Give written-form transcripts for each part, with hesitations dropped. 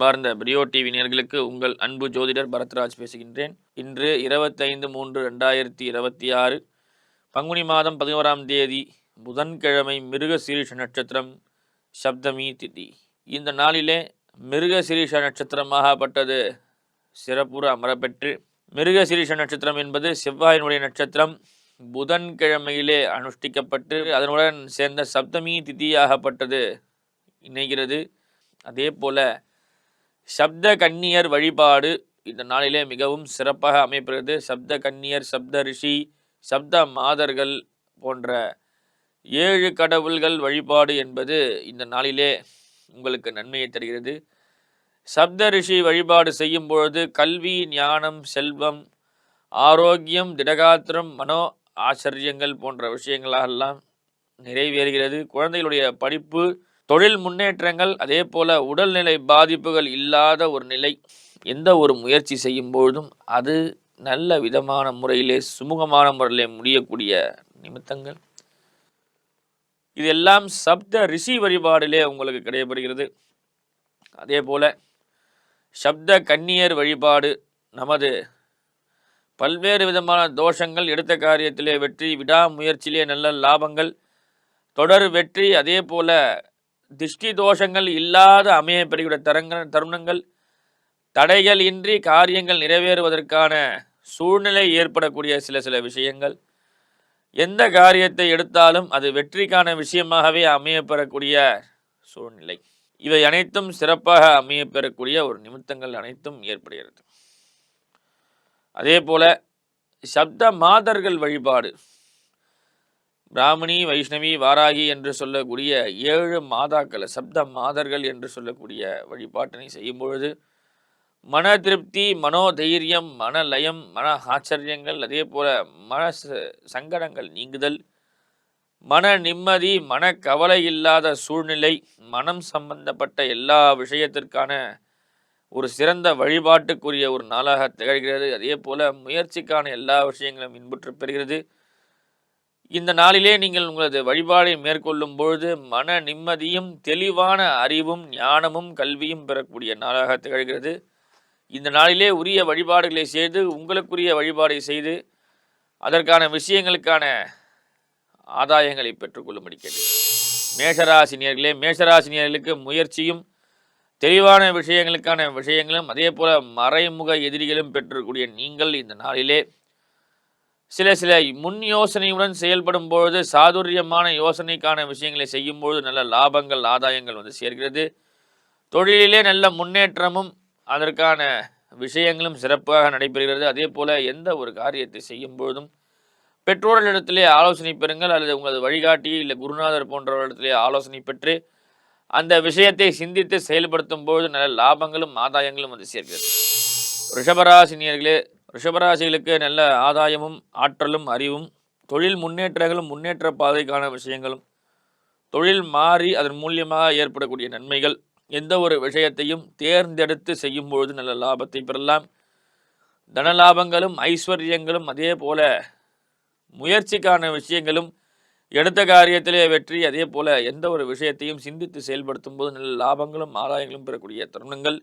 அன்பார்ந்த பிரியோ டிவி நேயர்களுக்கு உங்கள் அன்பு ஜோதிடர் பரத்ராஜ் பேசுகின்றேன். இன்று 25/3/2026 பங்குனி மாதம் 11ஆம் தேதி புதன்கிழமை, மிருக சீரிஷ நட்சத்திரம், சப்தமி திதி. இந்த நாளிலே மிருக சீரிஷ நட்சத்திரமாகப்பட்டது சிறப்புற அமரப்பெற்று, மிருக சீரிஷ நட்சத்திரம் என்பது செவ்வாயினுடைய நட்சத்திரம். புதன்கிழமையிலே அனுஷ்டிக்கப்பட்டு அதனுடன் சேர்ந்த சப்தமி திதியாகப்பட்டது இணைகிறது. அதே போல சப்த கன்னியர் வழிபாடு இந்த நாளிலே மிகவும் சிறப்பாக அமைப்பது. சப்த கன்னியர், சப்த ரிஷி, சப்த மாதர்கள் போன்ற 7 கடவுள்கள் வழிபாடு என்பது இந்த நாளிலே உங்களுக்கு நன்மையை தருகிறது. சப்த ரிஷி வழிபாடு செய்யும் பொழுது கல்வி, ஞானம், செல்வம், ஆரோக்கியம், திடகாத்திரம், மனோ ஆச்சரியங்கள் போன்ற விஷயங்களெல்லாம் நிறைவேறுகிறது. குழந்தைகளுடைய படிப்பு, தொழில் முன்னேற்றங்கள், அதே போல உடல்நிலை பாதிப்புகள் இல்லாத ஒரு நிலை. எந்த ஒரு முயற்சி செய்யும் பொழுதும் அது நல்ல விதமான முறையிலே, சுமூகமான முறையிலே முடியக்கூடிய நிமித்தங்கள் இதெல்லாம் சப்த ரிஷி வழிபாடிலே உங்களுக்கு கிடைக்கப்படுகிறது. அதே போல சப்த கன்னியர் வழிபாடு நமது பல்வேறு விதமான தோஷங்கள், எடுத்த காரியத்திலே வெற்றி, விடாமுயற்சியிலே நல்ல லாபங்கள், தொடர் வெற்றி, அதே போல திஷ்டி தோஷங்கள் இல்லாத அமையப்பெறுகிற தருணங்கள், தடைகள் இன்றி காரியங்கள் நிறைவேறுவதற்கான சூழ்நிலை ஏற்படக்கூடிய சில விஷயங்கள், எந்த காரியத்தை எடுத்தாலும் அது வெற்றிக்கான விஷயமாகவே அமையப்பெறக்கூடிய சூழ்நிலை, இவை அனைத்தும் சிறப்பாக அமையப்பெறக்கூடிய ஒரு நிமித்தங்கள் அனைத்தும் ஏற்படுகிறது. அதே போல சப்த மாதர்கள் வழிபாடு, பிராமணி, வைஷ்ணவி, வாராகி என்று சொல்லக்கூடிய 7 மாதாக்கள், சப்த மாதர்கள் என்று சொல்லக்கூடிய வழிபாட்டினை செய்யும் பொழுது மன திருப்தி, மனோதைரியம், மனலயம், மன ஆச்சரியங்கள், அதே போல மன சங்கடங்கள் நீங்குதல், மன நிம்மதி, மன கவலை இல்லாத சூழ்நிலை, மனம் சம்பந்தப்பட்ட எல்லா விஷயத்திற்கான ஒரு சிறந்த வழிபாட்டுக்குரிய ஒரு நாளாக திகழ்கிறது. அதே போல முயற்சிக்கான எல்லா விஷயங்களும் இன்புற்று பெறுகிறது. இந்த நாளிலே நீங்கள் உங்களது வழிபாடை மேற்கொள்ளும் பொழுது மன நிம்மதியும், தெளிவான அறிவும், ஞானமும், கல்வியும் பெறக்கூடிய நாளாக திகழ்கிறது. இந்த நாளிலே உரிய வழிபாடுகளை செய்து, உங்களுக்குரிய வழிபாடை செய்து அதற்கான விஷயங்களுக்கான ஆதாயங்களை பெற்றுக்கொள்ளும்படி கேட்கிறேன். மேஷராசினியர்களே, மேஷராசினியர்களுக்கு முயற்சியும், தெளிவான விஷயங்களும், அதே போல மறைமுக எதிரிகளும் பெற்றக்கூடிய நீங்கள் இந்த நாளிலே சில முன் யோசனையுடன் செயல்படும் பொழுது, சாதுரியமான யோசனைக்கான விஷயங்களை செய்யும் பொழுது நல்ல லாபங்கள், ஆதாயங்கள் வந்து சேர்கிறது. தொழிலிலே நல்ல முன்னேற்றமும் அதற்கான விஷயங்களும் சிறப்பாக நடைபெறுகிறது. அதே போல எந்த ஒரு காரியத்தை செய்யும் பொழுதும் பெற்றோர்களிடத்திலே ஆலோசனை பெறுங்கள், அல்லது உங்களது வழிகாட்டி இல்லை குருநாதர் போன்றவர்களிடத்திலே ஆலோசனை பெற்று அந்த விஷயத்தை சிந்தித்து செயல்படுத்தும் பொழுது நல்ல லாபங்களும் ஆதாயங்களும் வந்து சேர்க்கிறது. ரிஷபராசினியர்களே, ரிஷபராசிகளுக்கு நல்ல ஆதாயமும், ஆற்றலும், அறிவும், தொழில் முன்னேற்றங்களும், முன்னேற்ற பாதைக்கான விஷயங்களும், தொழில் மாறி அதன் மூலியமாக ஏற்படக்கூடிய நன்மைகள், எந்த ஒரு விஷயத்தையும் தேர்ந்தெடுத்து செய்யும் பொழுது நல்ல லாபத்தை பெறலாம். தனலாபங்களும், ஐஸ்வர்யங்களும், அதே போல முயற்சிக்கான விஷயங்களும், எடுத்த காரியத்திலே வெற்றி, அதே போல எந்த ஒரு விஷயத்தையும் சிந்தித்து செயல்படுத்தும் போது நல்ல லாபங்களும் ஆதாயங்களும் பெறக்கூடிய தருணங்கள்.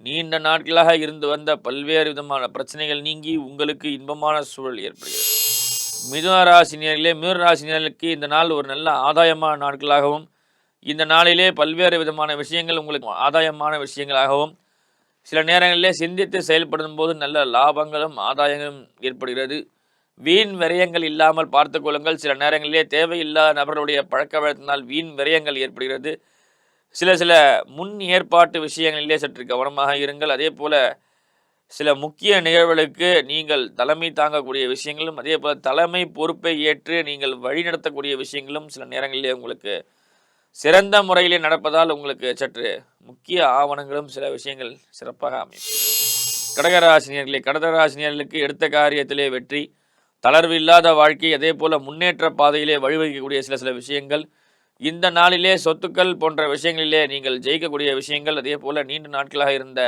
நீண்ட நாட்களாக இருந்து வந்த பல்வேறு விதமான பிரச்சனைகள் நீங்கி உங்களுக்கு இன்பமான சூழல் ஏற்படுகிறது. மிதுன ராசினியர்களே, மிதுன ராசினியர்களுக்கு இந்த நாள் ஒரு நல்ல ஆதாயமான நாட்களாகவும், இந்த நாளிலே பல்வேறு விதமான விஷயங்கள் உங்களுக்கு ஆதாயமான விஷயங்களாகவும், சில நேரங்களிலே சிந்தித்து செயல்படும் போது நல்ல லாபங்களும் ஆதாயங்களும் ஏற்படுகிறது. வீண் விரயங்கள் இல்லாமல் பார்த்து கொள்ளுங்கள். சில நேரங்களிலே தேவையில்லாத நபர்களுடைய பழக்க வழக்கத்தினால் வீண் விரயங்கள் ஏற்படுகிறது. சில முன் ஏற்பாட்டு விஷயங்களிலே சற்று கவனமாக இருங்கள். அதே போல சில முக்கிய நிகழ்வுகளுக்கு நீங்கள் தலைமை தாங்கக்கூடிய விஷயங்களும், அதே போல தலைமை பொறுப்பை ஏற்று நீங்கள் வழிநடத்தக்கூடிய விஷயங்களும் சில நேரங்களிலே உங்களுக்கு சிறந்த முறையிலே நடப்பதால் உங்களுக்கு சற்று முக்கிய ஆவணங்களும் சில விஷயங்கள் சிறப்பாக அமையும். கடகராசினியர்களே, கடகராசினியர்களுக்கு எடுத்த காரியத்திலே வெற்றி, தளர்வு இல்லாத வாழ்க்கை, அதே போல முன்னேற்ற பாதையிலே வழிவகுக்கக்கூடிய சில விஷயங்கள், இந்த நாளிலே சொத்துக்கள் போன்ற விஷயங்களிலே நீங்கள் ஜெயிக்கக்கூடிய விஷயங்கள், அதே போல நீண்ட நாட்களாக இருந்த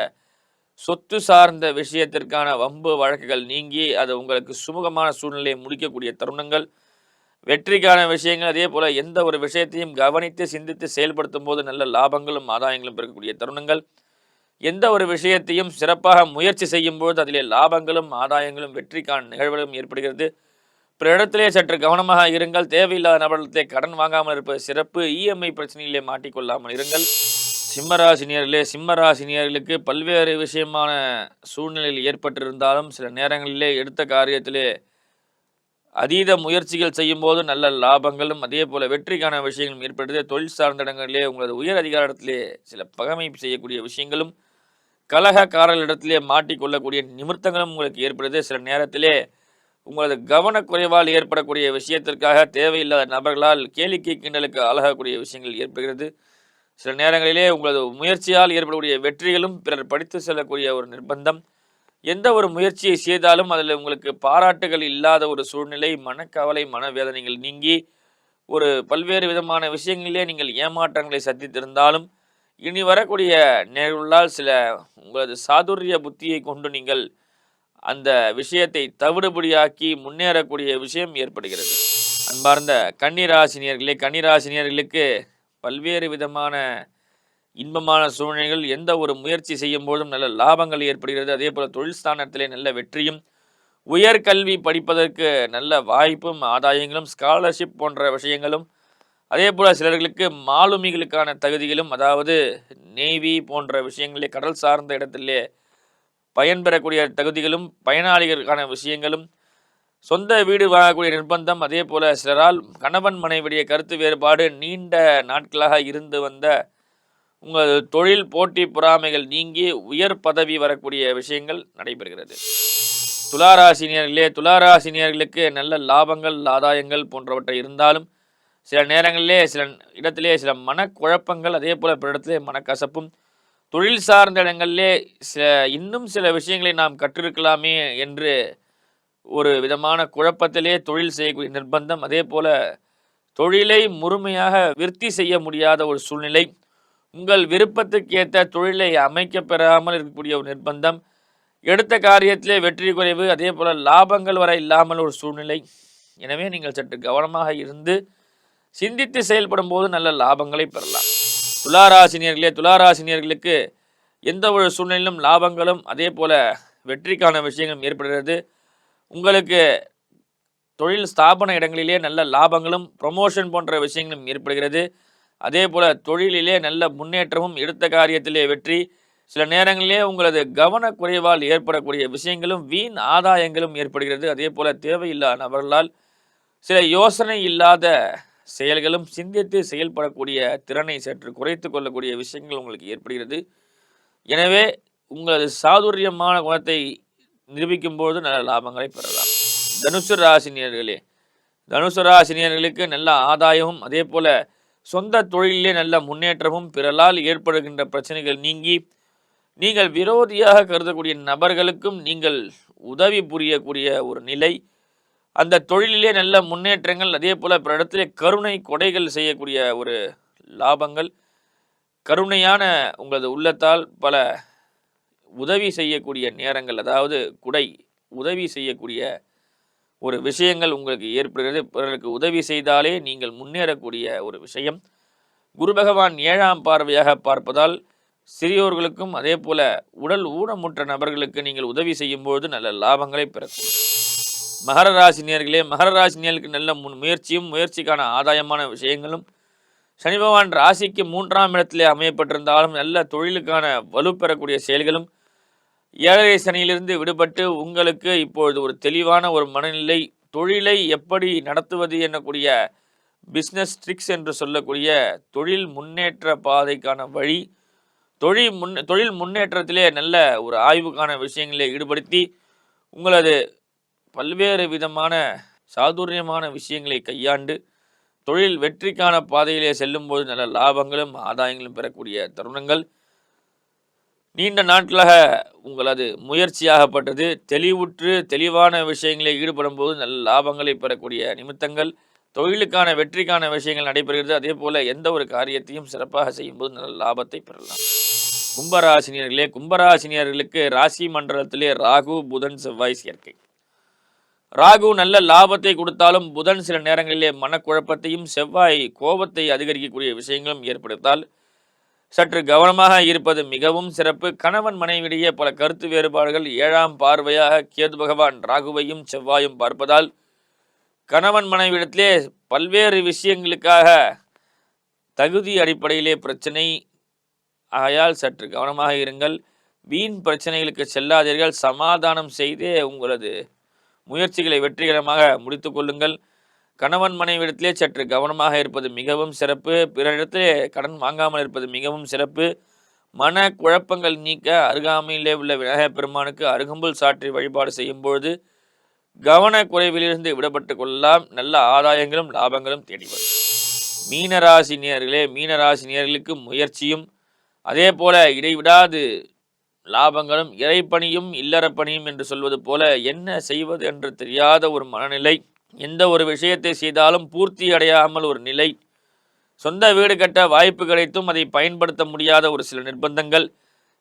சொத்து சார்ந்த விஷயத்திற்கான வம்பு வழக்குகள் நீங்கி அது உங்களுக்கு சுமூகமான சூழ்நிலையை முடிக்கக்கூடிய தருணங்கள், வெற்றிக்கான விஷயங்கள், அதே போல எந்த ஒரு விஷயத்தையும் கவனித்து சிந்தித்து செயல்படுத்தும் போது நல்ல லாபங்களும் ஆதாயங்களும் பெறக்கூடிய தருணங்கள். எந்த ஒரு விஷயத்தையும் சிறப்பாக முயற்சி செய்யும்போது அதிலே லாபங்களும் ஆதாயங்களும் வெற்றிக்கான நிகழ்வுகளும் ஏற்படுகிறது. பிற இடத்திலே சற்று கவனமாக இருங்கள். தேவையில்லாத நபர்களிடத்திலே கடன் வாங்காமல் இருப்பது சிறப்பு. இஎம்ஐ பிரச்சனையிலே மாட்டிக்கொள்ளாமல் இருங்கள். சிம்மராசினியர்களுக்கு பல்வேறு விஷயமான சூழ்நிலையில் ஏற்பட்டிருந்தாலும் சில நேரங்களிலே எடுத்த காரியத்திலே அதீத முயற்சிகள் செய்யும்போது நல்ல லாபங்களும் அதே போல வெற்றிக்கான விஷயங்களும் ஏற்படுது. தொழில் சார்ந்த இடங்களிலே உங்களது உயர் அதிகாரத்திலே சில பகமை செய்யக்கூடிய விஷயங்களும் கலகக்காரர்களிடத்திலே மாட்டிக்கொள்ளக்கூடிய நிமித்தங்களும் உங்களுக்கு ஏற்படுது. சில நேரத்திலே உங்களது கவனக்குறைவால் ஏற்படக்கூடிய விஷயத்திற்காக தேவையில்லாத நபர்களால் கேளிக்கை கிண்டலுக்கு ஆளாகக்கூடிய விஷயங்கள் ஏற்படுகிறது. சில நேரங்களிலே உங்களது முயற்சியால் ஏற்படக்கூடிய வெற்றிகளும் பிறர் படித்து செல்லக்கூடிய ஒரு நிர்பந்தம். எந்த ஒரு முயற்சியை செய்தாலும் அதில் உங்களுக்கு பாராட்டுகள் இல்லாத ஒரு சூழ்நிலை, மனக்கவலை, மனவேதனைகள் நீங்கி ஒரு பல்வேறு விதமான விஷயங்களிலே நீங்கள் ஏமாற்றங்களை சந்தித்திருந்தாலும் இனி வரக்கூடிய நிகழ்வுகளால் சில உங்களது சாதுரிய புத்தியை கொண்டு நீங்கள் அந்த விஷயத்தை தவிடுபடியாக்கி முன்னேறக்கூடிய விஷயம் ஏற்படுகிறது. அன்பார்ந்த கன்னிராசினியர்களுக்கு பல்வேறு விதமான இன்பமான சூழ்நிலைகள் எந்த ஒரு முயற்சி செய்யும் போதும் நல்ல லாபங்கள் ஏற்படுகிறது. அதே போல் தொழில் ஸ்தானத்திலே நல்ல வெற்றியும், உயர்கல்வி படிப்பதற்கு நல்ல வாய்ப்பும் ஆதாயங்களும், ஸ்காலர்ஷிப் போன்ற விஷயங்களும், அதே போல் சிலர்களுக்கு மாலுமிகளுக்கான தகுதிகளும், அதாவது நேவி போன்ற விஷயங்களே கடல் சார்ந்த இடத்திலே பயன்பெறக்கூடிய தகுதிகளும், பயனாளிகளுக்கான விஷயங்களும், சொந்த வீடு வாங்கக்கூடிய நிர்பந்தம், அதே போல் சிலரால் கணவன் மனைவிடைய கருத்து வேறுபாடு நீண்ட நாட்களாக இருந்து வந்த உங்கள் தொழில் போட்டி பொறாமைகள் நீங்கி உயர் பதவி வரக்கூடிய விஷயங்கள் நடைபெறுகிறது. துளாராசினியர்களுக்கு நல்ல லாபங்கள் ஆதாயங்கள் போன்றவற்றை இருந்தாலும் சில நேரங்களிலே சில இடத்திலே சில மனக்குழப்பங்கள், அதே போல பிற இடத்திலே மனக்கசப்பும், தொழில் சார்ந்த இடங்களிலே இன்னும் சில விஷயங்களை நாம் கற்றிருக்கலாமே என்று ஒரு விதமான குழப்பத்திலே தொழில் செய்யக்கூடிய நிர்பந்தம், அதே போல தொழிலை முழுமையாக விருத்தி செய்ய முடியாத ஒரு சூழ்நிலை, உங்கள் விருப்பத்துக்கு ஏற்ற தொழிலை அமைக்க பெறாமல் இருக்கக்கூடிய ஒரு நிர்பந்தம், எடுத்த காரியத்திலே வெற்றி குறைவு, அதே போல லாபங்கள் வர இல்லாமல் ஒரு சூழ்நிலை. எனவே நீங்கள் சற்று கவனமாக இருந்து சிந்தித்து செயல்படும் போது நல்ல லாபங்களை பெறலாம். துளாராசினியர்களுக்கு எந்த ஒரு சூழ்நிலையிலும் லாபங்களும் அதே போல வெற்றிக்கான விஷயங்களும் ஏற்படுகிறது. உங்களுக்கு தொழில் ஸ்தாபன இடங்களிலே நல்ல லாபங்களும் ப்ரமோஷன் போன்ற விஷயங்களும் ஏற்படுகிறது. அதே போல் தொழிலிலே நல்ல முன்னேற்றமும், எடுத்த காரியத்திலே வெற்றி, சில நேரங்களிலே உங்களது கவனக்குறைவால் ஏற்படக்கூடிய விஷயங்களும் வீண் ஆதாயங்களும் ஏற்படுகிறது. அதே போல் தேவையில்லா நபர்களால் சில யோசனை இல்லாத செயல்களும், சிந்தித்து செயல்படக்கூடிய திறனை சற்று குறைத்து கொள்ளக்கூடிய விஷயங்கள் உங்களுக்கு ஏற்படுகிறது. எனவே உங்களது சாதுரியமான குணத்தை நிரூபிக்கும் போது நல்ல லாபங்களை பெறலாம். தனுசு ராசினியர்களுக்கு நல்ல ஆதாயமும், அதே போல சொந்த தொழிலே நல்ல முன்னேற்றமும், பிறலால் ஏற்படுகின்ற பிரச்சனைகள் நீங்கி நீங்கள் விரோதியாக கருதக்கூடிய நபர்களுக்கும் நீங்கள் உதவி புரியக்கூடிய ஒரு நிலை, அந்த தொழிலிலே நல்ல முன்னேற்றங்கள், அதே போல பிற இடத்திலே கருணை கொடைகள் செய்யக்கூடிய ஒரு லாபங்கள், கருணையான உங்களது உள்ளத்தால் பல உதவி செய்யக்கூடிய நேரங்கள், அதாவது உதவி செய்யக்கூடிய ஒரு விஷயங்கள் உங்களுக்கு ஏற்படுகிறது. பிறருக்கு உதவி செய்தாலே நீங்கள் முன்னேறக்கூடிய ஒரு விஷயம். குரு பகவான் 7ஆம் பார்வையாக பார்ப்பதால் சிறியோர்களுக்கும் அதே போல உடல் ஊனமுற்ற நபர்களுக்கு நீங்கள் உதவி செய்யும்போது நல்ல லாபங்களை பெறக்கூடும். மகர ராசினியர்களுக்கு நல்ல முயற்சியும், முயற்சிக்கான ஆதாயமான விஷயங்களும், சனி பகவான் ராசிக்கு 3ஆம் இடத்திலே அமையப்பட்டிருந்தாலும் நல்ல தொழிலுக்கான வலுப்பெறக்கூடிய செயல்களும், 7 சனியிலிருந்து விடுபட்டு உங்களுக்கு இப்பொழுது ஒரு தெளிவான ஒரு மனநிலை, தொழிலை எப்படி நடத்துவது என்னக்கூடிய பிஸ்னஸ் ட்ரிக்ஸ் என்று சொல்லக்கூடிய தொழில் முன்னேற்ற பாதைக்கான வழி, தொழில் முன்னேற்றத்திலே நல்ல ஒரு ஆய்வுக்கான விஷயங்களை ஈடுபடுத்தி உங்களது பல்வேறு விதமான சாதுரியமான விஷயங்களை கையாண்டு தொழில் வெற்றிக்கான பாதையிலே செல்லும்போது நல்ல லாபங்களும் ஆதாயங்களும் பெறக்கூடிய தருணங்கள். நீண்ட நாட்களாக உங்களது முயற்சியாகப்பட்டது தெளிவான விஷயங்களில் ஈடுபடும் போது நல்ல லாபங்களை பெறக்கூடிய நிமித்தங்கள், தொழிலுக்கான வெற்றிக்கான விஷயங்கள் நடைபெறுகிறது. அதே போல எந்த ஒரு காரியத்தையும் சிறப்பாக செய்யும்போது நல்ல லாபத்தை பெறலாம். கும்பராசினியர்களுக்கு ராசி மண்டலத்திலே ராகு, புதன், செவ்வாய் சேர்க்கை. ராகு நல்ல லாபத்தை கொடுத்தாலும் புதன் சில நேரங்களிலே மனக்குழப்பத்தையும், செவ்வாய் கோபத்தை அதிகரிக்கக்கூடிய விஷயங்களும் ஏற்படுத்தால் சற்று கவனமாக இருப்பது மிகவும் சிறப்பு. கணவன் மனைவியிடையே பல கருத்து வேறுபாடுகள் 7ஆம் பார்வையாக கேது பகவான் ராகுவையும் செவ்வாயும் பார்ப்பதால் கணவன் மனைவியிடத்திலே பல்வேறு விஷயங்களுக்காக தகுதி அடிப்படையிலே பிரச்சனை. ஆகையால் சற்று கவனமாக இருங்கள். வீண் பிரச்சனைகளுக்கு செல்லாதீர்கள். சமாதானம் செய்தே உங்களது முயற்சிகளை வெற்றிகரமாக முடித்து கொள்ளுங்கள். கணவன் மனைவிடத்திலே சற்று கவனமாக இருப்பது மிகவும் சிறப்பு. பிறரிடத்திலே கடன் வாங்காமல் இருப்பது மிகவும் சிறப்பு. மன குழப்பங்கள் நீக்க அருகாமையிலே உள்ள விநாயகப் பெருமானுக்கு அருகம்புல் சாற்றி வழிபாடு செய்யும் பொழுது கவனக்குறைவிலிருந்து விடுபட்டு கொள்ளலாம். நல்ல ஆதாயங்களும் லாபங்களும் தேடி வரும். மீனராசினியர்களே, மீனராசினியர்களுக்கு முயற்சியும் அதே போல இடைவிடாது லாபங்களும் இறைப்பணியும் இல்லறப்பணியும் என்று சொல்வது போல என்ன செய்வது என்று தெரியாத ஒரு மனநிலை, எந்த ஒரு விஷயத்தை செய்தாலும் பூர்த்தி அடையாமல் ஒரு நிலை, சொந்த வீடு கட்ட வாய்ப்பு கிடைத்தும் அதை பயன்படுத்த முடியாத ஒரு சில நிர்பந்தங்கள்,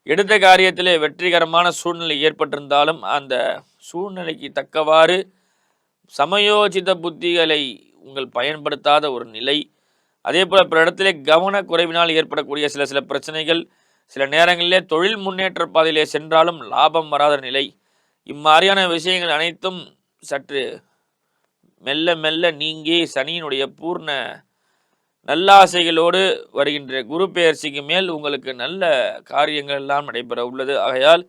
எடுத்த காரியத்திலே வெற்றிகரமான சூழ்நிலை ஏற்பட்டிருந்தாலும் அந்த சூழ்நிலைக்கு தக்கவாறு சமயோசித புத்திகளை உங்கள் பயன்படுத்தாத ஒரு நிலை, அதே போல் பிற இடத்திலே கவனக்குறைவினால் ஏற்படக்கூடிய சில பிரச்சனைகள், சில நேரங்களிலே தொழில் முன்னேற்ற பாதையிலே சென்றாலும் லாபம் வராத நிலை, இம்மாதிரியான விஷயங்கள் அனைத்தும் சற்று மெல்ல மெல்ல நீங்கி சனியினுடைய பூர்ண நல்லாசைகளோடு வருகின்ற குரு பெயர்ச்சிக்கு மேல் உங்களுக்கு நல்ல காரியங்கள் எல்லாம் நடைபெற உள்ளது. ஆகையால்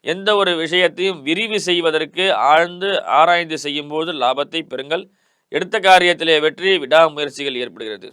எந்த ஒரு விஷயத்தையும் விரிவு செய்வதற்கு ஆழ்ந்து ஆராய்ந்து செய்யும்போது லாபத்தை பெறுங்கள். எடுத்த காரியத்திலே வெற்றி, விடாமுயற்சிகள் ஏற்படுகிறது.